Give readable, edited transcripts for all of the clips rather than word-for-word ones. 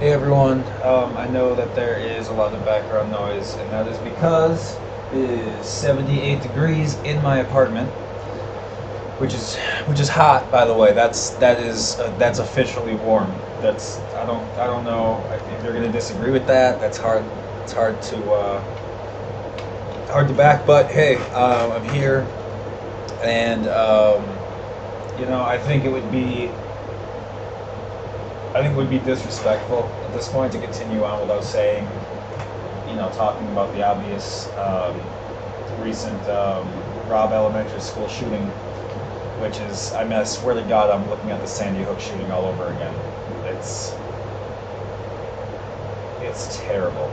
Hey everyone, I know that there is a lot of background noise, and that is because it is 78 degrees in my apartment, which is hot, by the way. That's officially warm. I don't know if you're gonna disagree with that. That's hard. It's hard to back, but hey, I'm here, and I think it would be disrespectful at this point to continue on without saying, talking about the obvious recent Robb Elementary School shooting, which is, I swear to God, I'm looking at the Sandy Hook shooting all over again. It's it's terrible.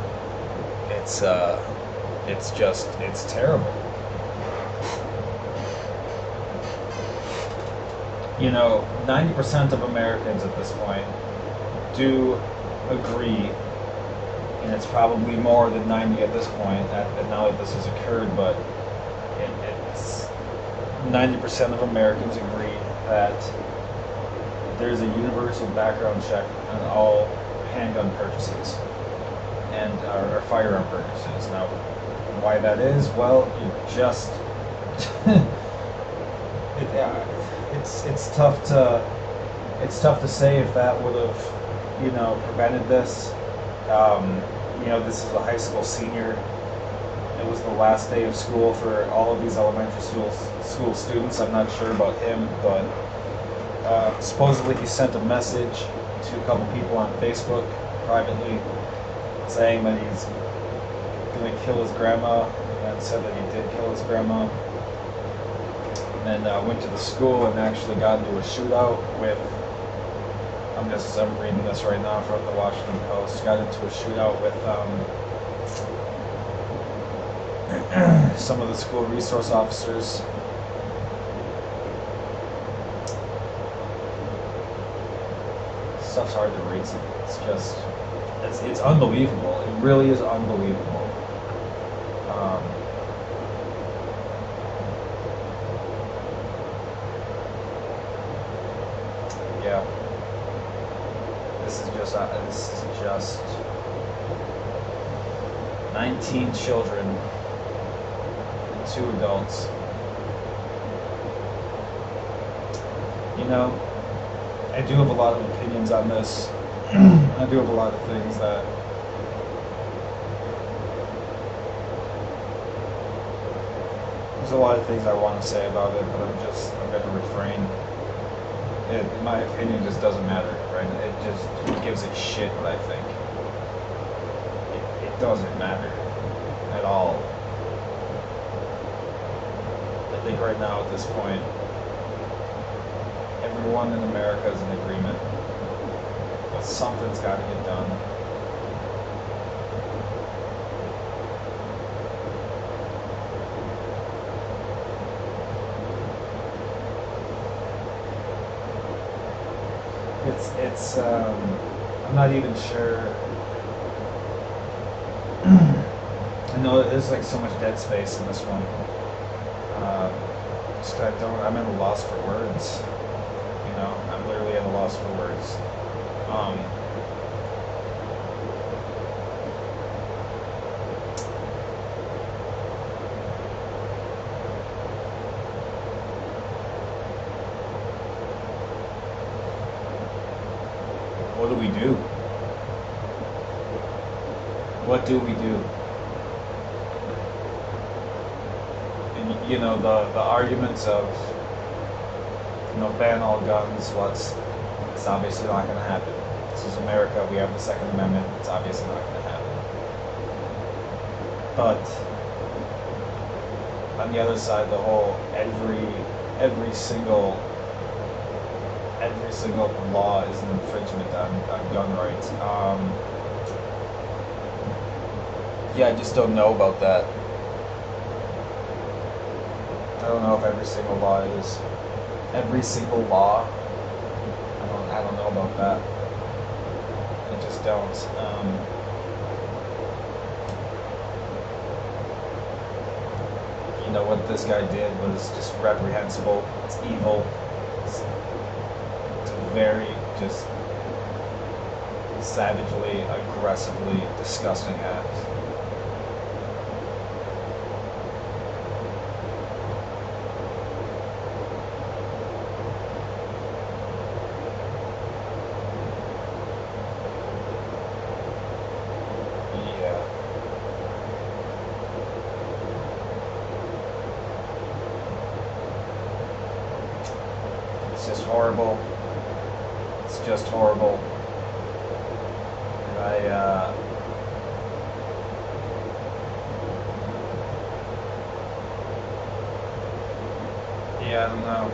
It's terrible. 90% of Americans at this point do agree, and it's probably more than 90 at this point, now that this has occurred, but it's 90% of Americans agree that there's a universal background check on all handgun purchases and or firearm purchases. Now, why that is? Well, you just it's tough to say if that would have prevented this. This is a high school senior. It was the last day of school for all of these elementary school students. I'm not sure about him, but supposedly he sent a message to a couple people on Facebook privately saying that he's going to kill his grandma, and said that he did kill his grandma. And then went to the school and actually got into a shootout with. I'm reading this right now from the Washington Post. Got into a shootout with some of the school resource officers. Stuff's hard to read. It's unbelievable. It really is unbelievable. Um, yeah. This is just 19 children and 2 adults. I do have a lot of opinions on this. I do have a lot of things that there's a lot of things I want to say about it, but I'm going to refrain. In my opinion, just doesn't matter, right? Who gives a shit what I think? It doesn't matter at all. I think right now at this point, everyone in America is in agreement that something's got to get done. I'm not even sure. I know there's like so much dead space in this one. I'm at a loss for words. I'm literally at a loss for words. What do we do? What do we do? And the arguments of ban all guns. Well, it's obviously not going to happen. This is America. We have the Second Amendment. It's obviously not going to happen. But on the other side, the whole every single law is an infringement on gun rights. Yeah, I just don't know about that. I don't know if every single law is. Every single law. I don't know about that. I just don't. What this guy did was just reprehensible. It's evil. It's very just savagely, aggressively disgusting act. Yeah. It's just horrible. It's just horrible. And yeah, I don't know.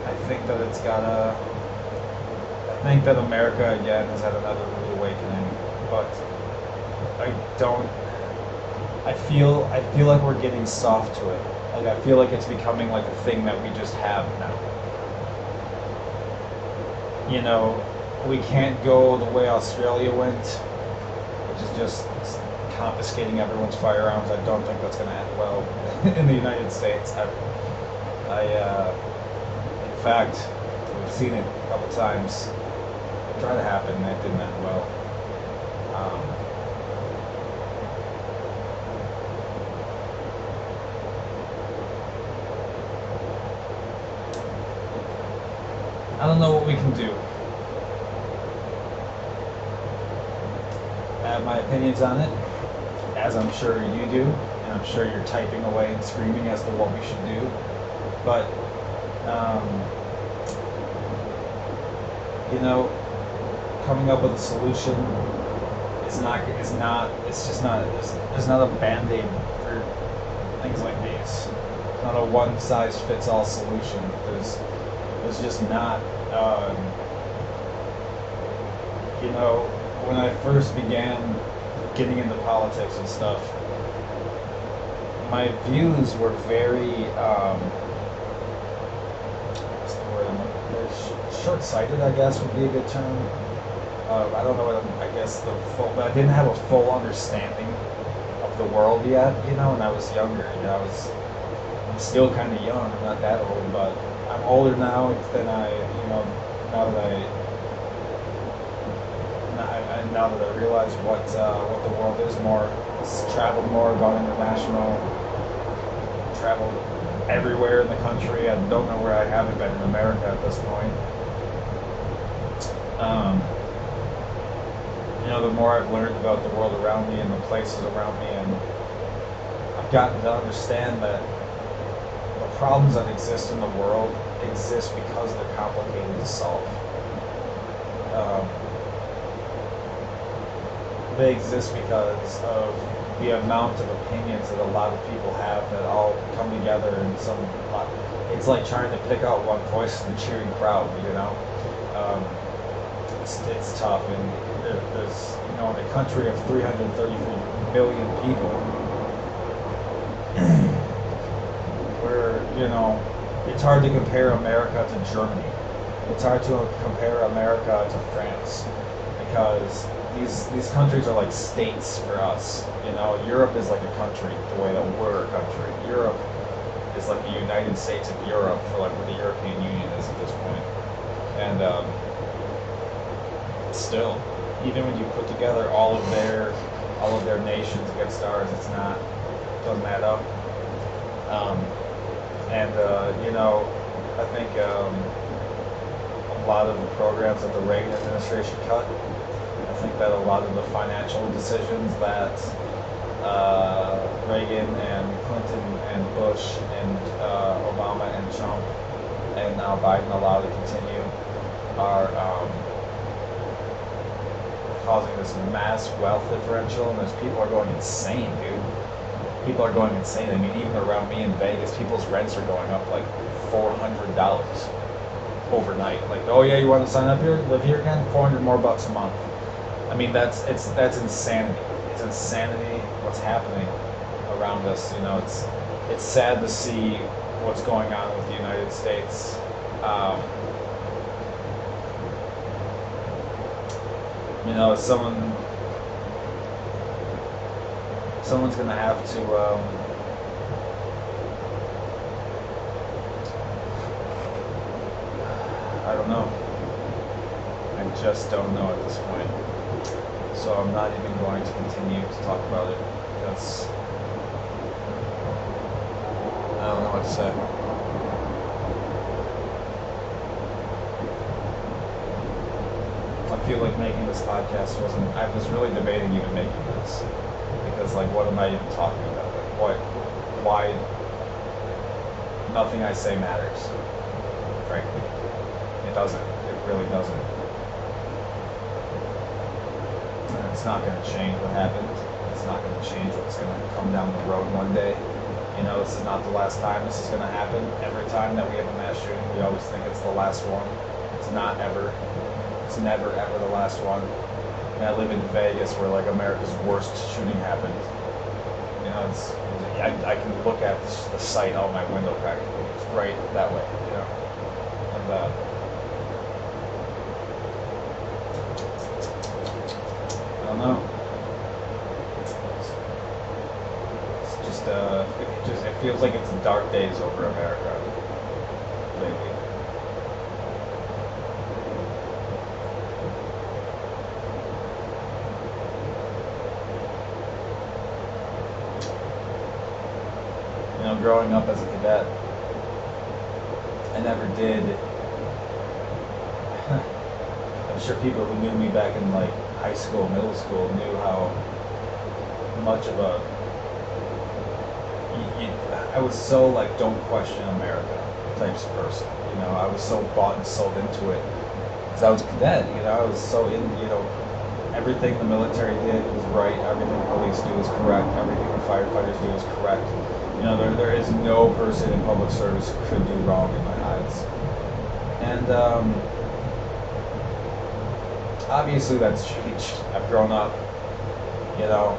I think that it's gotta. I think that America again has had another rude awakening, but I don't. I feel like we're getting soft to it. Like I feel like it's becoming like a thing that we just have now. You know, we can't go the way Australia went, which is just confiscating everyone's firearms. I don't think that's going to end well in the United States. In fact, we've seen it a couple times try to happen, and it didn't end well. Um, I don't know what we can do. I have my opinions on it, as I'm sure you do, and I'm sure you're typing away and screaming as to what we should do. But um, you know, coming up with a solution is not it's just not there's not a band-aid for things like these. It's not a one size fits all solution. There's just not you know, when I first began getting into politics and stuff, my views were very what's the word short-sighted, I guess would be a good term. I don't know what I guess but I didn't have a full understanding of the world yet, you know, when I was younger. You know, I'm still kind of young. I'm not that old, but I'm older now than you know, now that now that I realize what the world is more. Traveled more, gone international, traveled everywhere in the country. I don't know where I haven't been in America at this point. Um, you know, the more I've learned about the world around me and the places around me, and I've gotten to understand that the problems that exist in the world exist because they're complicated to solve. Um, they exist because of the amount of opinions that a lot of people have that all come together in some. It's like trying to pick out one voice in the cheering crowd, you know. Um, it's tough, and there's you know, in a country of 333 million people, where you know, it's hard to compare America to Germany. It's hard to compare America to France because these countries are like states for us. You know, Europe is like a country the way that we're a country. Europe is like the United States of Europe for like what the European Union is at this point. And still, even when you put together all of their nations against ours, doesn't add up. Um, and you know, I think a lot of the programs that the Reagan administration cut. I think that a lot of the financial decisions that Reagan and Clinton and Bush and Obama and Trump and now Biden allowed to continue are causing this mass wealth differential, and people are going insane, dude. People are going insane. I mean, even around me in Vegas, people's rents are going up like $400 overnight. Like, oh yeah, you want to sign up here, live here again? 400 more bucks a month. I mean, that's insanity. It's insanity what's happening around us. You know, it's sad to see what's going on with the United States. You know, someone's gonna have to. don't know. I just don't know at this point. So I'm not even going to continue to talk about it because I don't know what to say. I feel like making this podcast wasn't. I was really debating even making this because, like, what am I even talking about? Like, what? Why? Nothing I say matters. Frankly, it doesn't. It really doesn't. And it's not going to change what happened. It's not going to change what's going to come down the road one day. You know, this is not the last time this is going to happen. Every time that we have a mass shooting, we always think it's the last one. It's not ever. It's never ever the last one. And I live in Vegas, where like America's worst shooting happened. You know, I can look at the site out my window practically. It's right that way. You know, and I don't know. It feels like it's dark days over America lately. You know, growing up as a cadet, I never did. I'm sure people who knew me back in like high school, middle school, knew how much of a I was so like don't question America types of person. You know, I was so bought and sold into it because I was a cadet. You know, I was so in. You know, everything the military did was right. Everything the police do is correct. Everything the firefighters do is correct. You know, there is no person in public service who could do wrong in my eyes. And obviously that's changed. I've grown up. You know.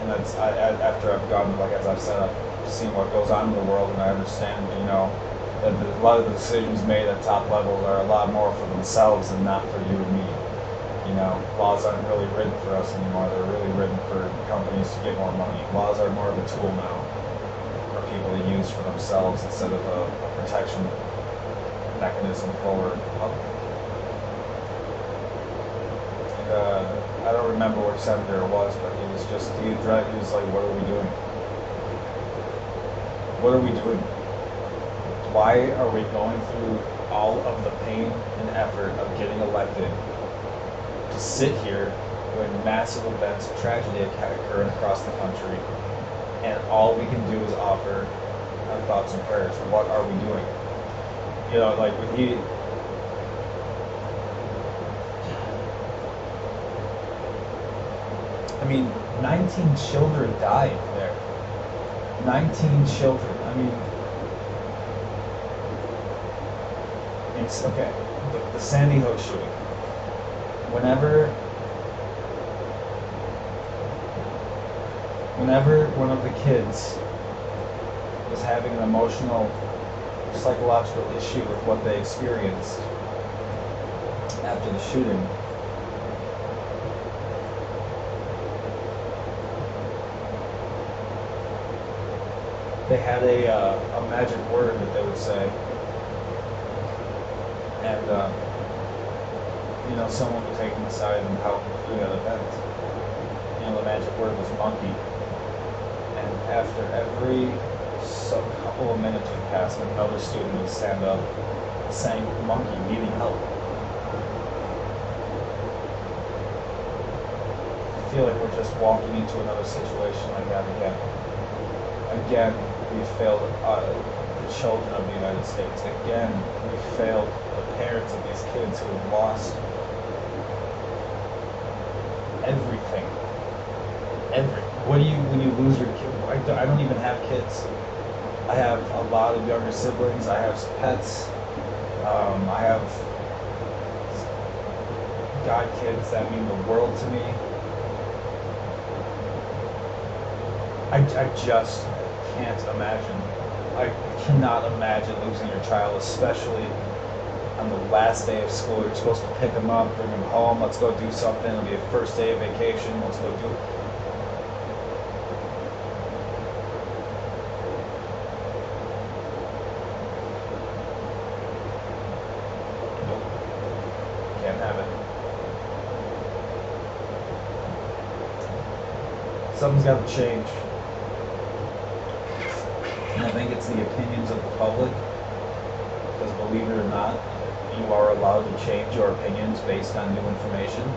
And that's after I've gone, like as I've said, I've seen what goes on in the world, and I understand, you know, that a lot of the decisions made at top levels are a lot more for themselves and not for you and me. You know, laws aren't really written for us anymore; they're really written for companies to get more money. Laws are more of a tool now for people to use for themselves instead of a protection mechanism for the public. I don't remember which senator it was, but he was like, what are we doing? What are we doing? Why are we going through all of the pain and effort of getting elected to sit here when massive events of tragedy occur across the country, and all we can do is offer our thoughts and prayers? What are we doing? You know, like when he... I mean, 19 children died there. 19 children. I mean, it's okay. The Sandy Hook shooting. Whenever one of the kids was having an emotional, psychological issue with what they experienced after the shooting, they had a magic word that they would say, and you know, someone would take them aside and help them through that event. You know, the magic word was monkey, and after every couple of minutes would pass, another student would stand up saying, "Monkey, needing help." I feel like we're just walking into another situation like that again. Again, we failed the children of the United States. Again, we failed the parents of these kids who have lost everything. What do you, when you lose your kid? I don't even have kids. I have a lot of younger siblings. I have pets. I have godkids that mean the world to me. I just can't imagine. I cannot imagine losing your child, especially on the last day of school. You're supposed to pick them up, bring them home, let's go do something. It'll be a first day of vacation, let's go do it. have it. Something's got to change. And I think it's the opinions of the public, because believe it or not, you are allowed to change your opinions based on new information.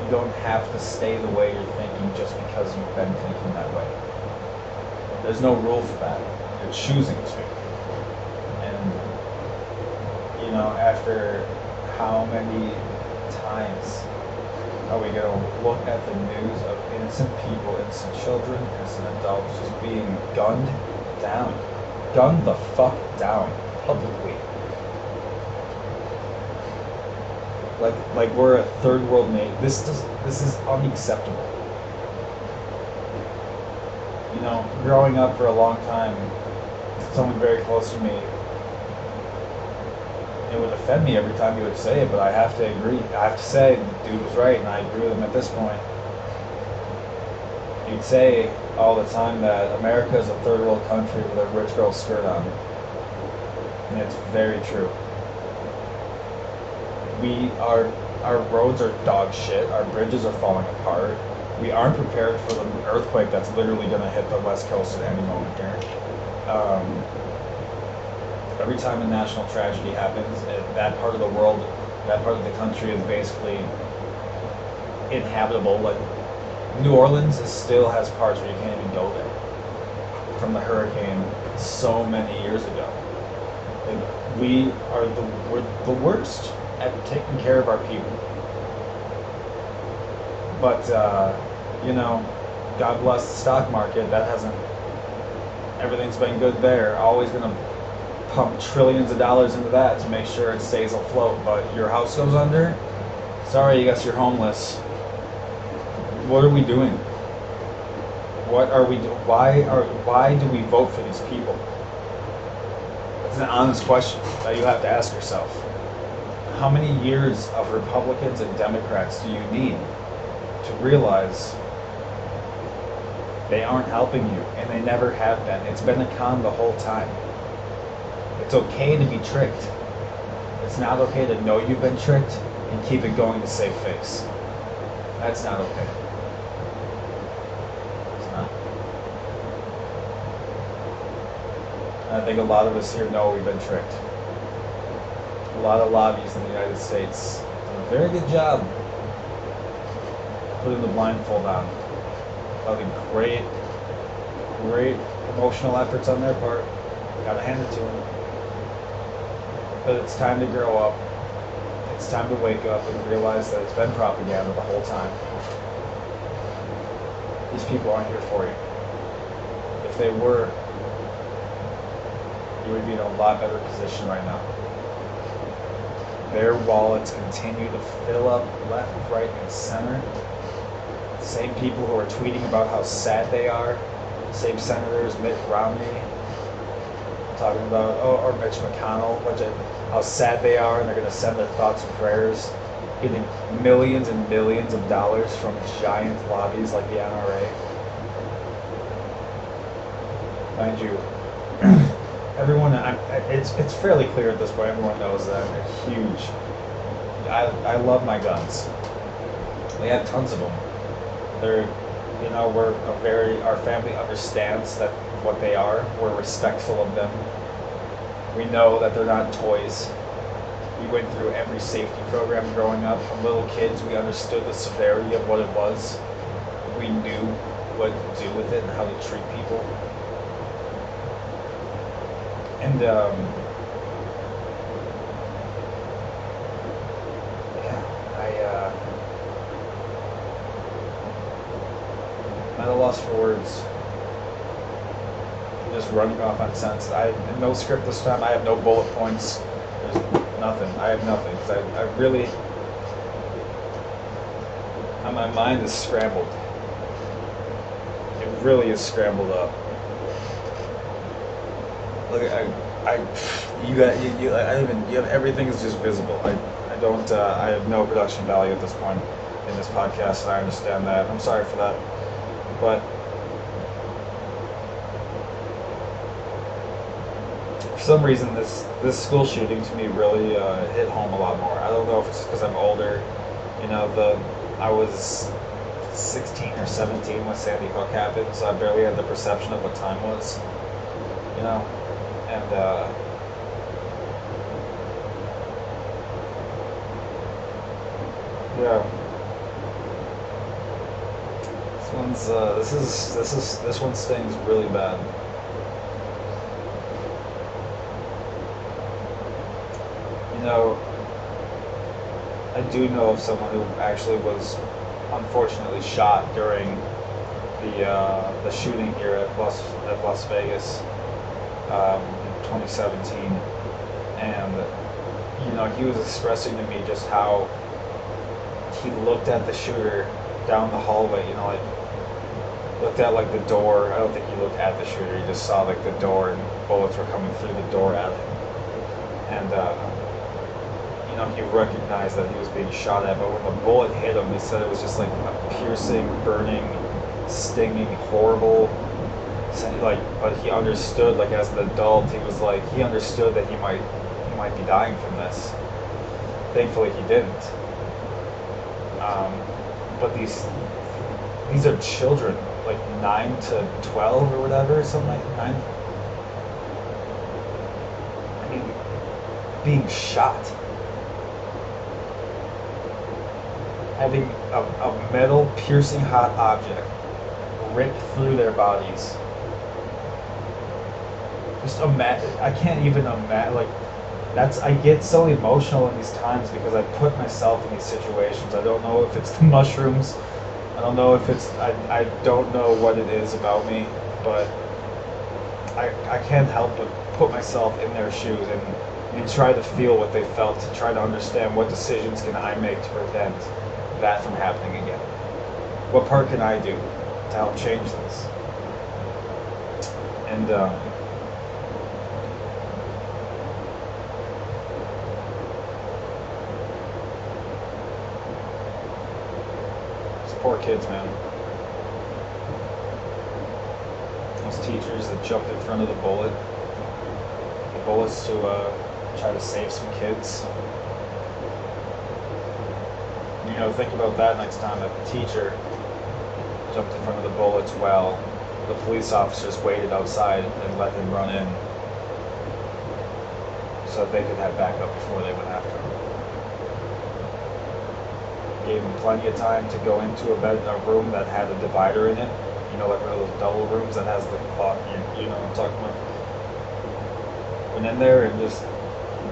You don't have to stay the way you're thinking just because you've been thinking that way. There's no rule for that. You're choosing to. And, you know, after how many times are we going to look at the news of innocent people, innocent children, innocent adults just being gunned down? Gunned the fuck down publicly. Like we're a third world nation. This is unacceptable. You know, growing up for a long time, someone very close to me, it would offend me every time he would say it, but I have to agree. I have to say the dude was right, and I agree with him at this point. He'd say all the time that America is a third world country with a rich girl skirt on. And it's very true. Our roads are dog shit, our bridges are falling apart. We aren't prepared for the earthquake that's literally going to hit the West Coast at any moment here. Every time a national tragedy happens, that part of the world, that part of the country is basically inhabitable. Like New Orleans still has parts where you can't even go there from the hurricane so many years ago. Like, we're the worst at taking care of our people. But you know, God bless the stock market. That hasn't. Everything's been good there. Always gonna pump trillions of dollars into that to make sure it stays afloat. But your house goes under. Sorry, I guess you're homeless. What are we doing? What are we? Why do we vote for these people? It's an honest question that you have to ask yourself. How many years of Republicans and Democrats do you need to realize they aren't helping you, and they never have been? It's been a con the whole time. It's okay to be tricked. It's not okay to know you've been tricked and keep it going to save face. That's not okay. It's not. And I think a lot of us here know we've been tricked. A lot of lobbies in the United States do a very good job putting the blindfold on. Having great promotional efforts on their part. Gotta hand it to them. But it's time to grow up. It's time to wake up and realize that it's been propaganda the whole time. These people aren't here for you. If they were, you would be in a lot better position right now. Their wallets continue to fill up left, right, and center. Same people who are tweeting about how sad they are. Same senators, Mitt Romney, talking about, or Mitch McConnell, how sad they are, and they're going to send their thoughts and prayers, getting millions and millions of dollars from giant lobbies like the NRA. Mind you, everyone, it's fairly clear at this point, everyone knows that I'm a huge, I love my guns. We have tons of them. They're, you know, our family understands that what they are. We're respectful of them. We know that they're not toys. We went through every safety program growing up. From little kids, we understood the severity of what it was. We knew what to do with it and how to treat people. And, I'm at a loss for words. I'm just running off on sense. I have no script this time. I have no bullet points. There's nothing. I have nothing. Because I really... my mind is scrambled. It really is scrambled up. Look, everything is just visible. I have no production value at this point in this podcast, and I understand that. I'm sorry for that. But some reason, this school shooting to me really hit home a lot more. I don't know if it's because I'm older. You know, the I was 16 or 17 when Sandy Hook happened, so I barely had the perception of what time was. You know, and yeah, this one stings really bad. You know, I do know of someone who actually was unfortunately shot during the shooting here at Las Vegas in 2017, and you know he was expressing to me just how he looked at the shooter down the hallway. You know, like looked at like the door. I don't think he looked at the shooter. He just saw like the door and bullets were coming through the door at him, and you know, he recognized that he was being shot at, but when the bullet hit him, he said it was just like a piercing, burning, stinging, horrible. Like, but he understood, like as an adult, he was like he understood that he might be dying from this. Thankfully, he didn't. But these are children, like 9 to 12 or whatever, something like 9. I mean, being shot. Having a metal piercing hot object rip through their bodies. Just imagine. I can't even imagine. Like that's. I get so emotional in these times because I put myself in these situations. I don't know if it's the mushrooms. I don't know if it's. I don't know what it is about me, but I can't help but put myself in their shoes and try to feel what they felt, to try to understand what decisions can I make to prevent that from happening again. What part can I do to help change this? And these poor kids, man. Those teachers that jumped in front of the bullets to try to save some kids. You know, think about that next time that the teacher jumped in front of the bullets while the police officers waited outside and let him run in so that they could have backup before they went after him. Gave him plenty of time to go into a room that had a divider in it. You know, like one of those double rooms that has the clock. You know what I'm talking about. Went in there and just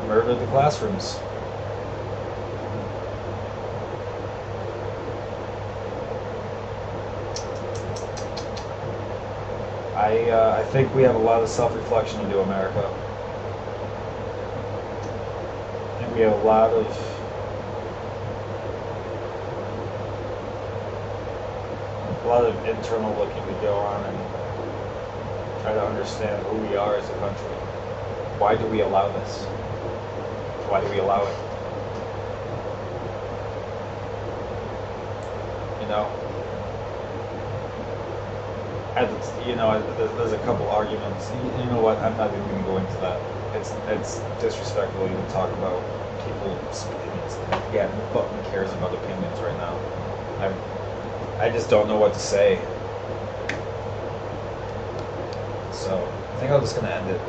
murdered the classrooms. I think we have a lot of self-reflection to do, America. And we have a lot of internal looking to go on and try to understand who we are as a country. Why do we allow this? Why do we allow it? You know? There's a couple arguments. You know what? I'm not even going to go into that. It's disrespectful to even talk about people's opinions. Yeah, who fucking cares about opinions right now? I just don't know what to say. So I think I'm just gonna end it.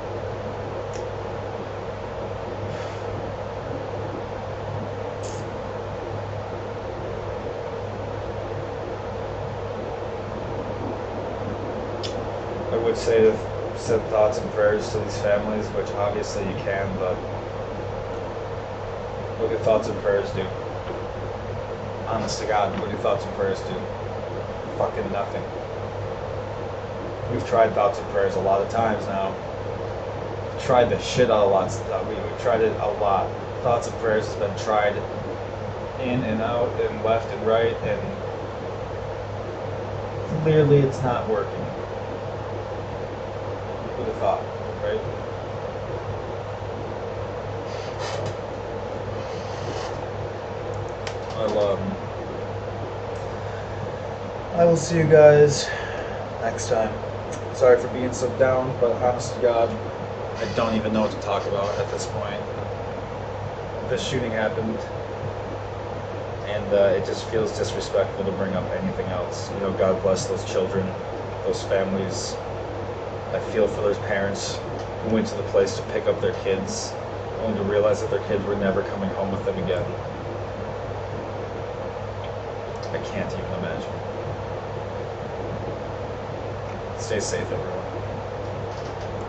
I would say to send thoughts and prayers to these families, which obviously you can, but what do thoughts and prayers do? Honest to God, what do thoughts and prayers do? Fucking nothing. We've tried thoughts and prayers a lot of times now. We've tried the shit out of lots of stuff. We've tried it a lot. Thoughts and prayers has been tried in and out and left and right, and clearly it's not working. Who'd have thought, right? I will see you guys next time. Sorry for being so down, but honest to God, I don't even know what to talk about at this point. This shooting happened, and it just feels disrespectful to bring up anything else. You know, God bless those children, those families. I feel for those parents who went to the place to pick up their kids, only to realize that their kids were never coming home with them again. I can't even imagine. Stay safe, everyone.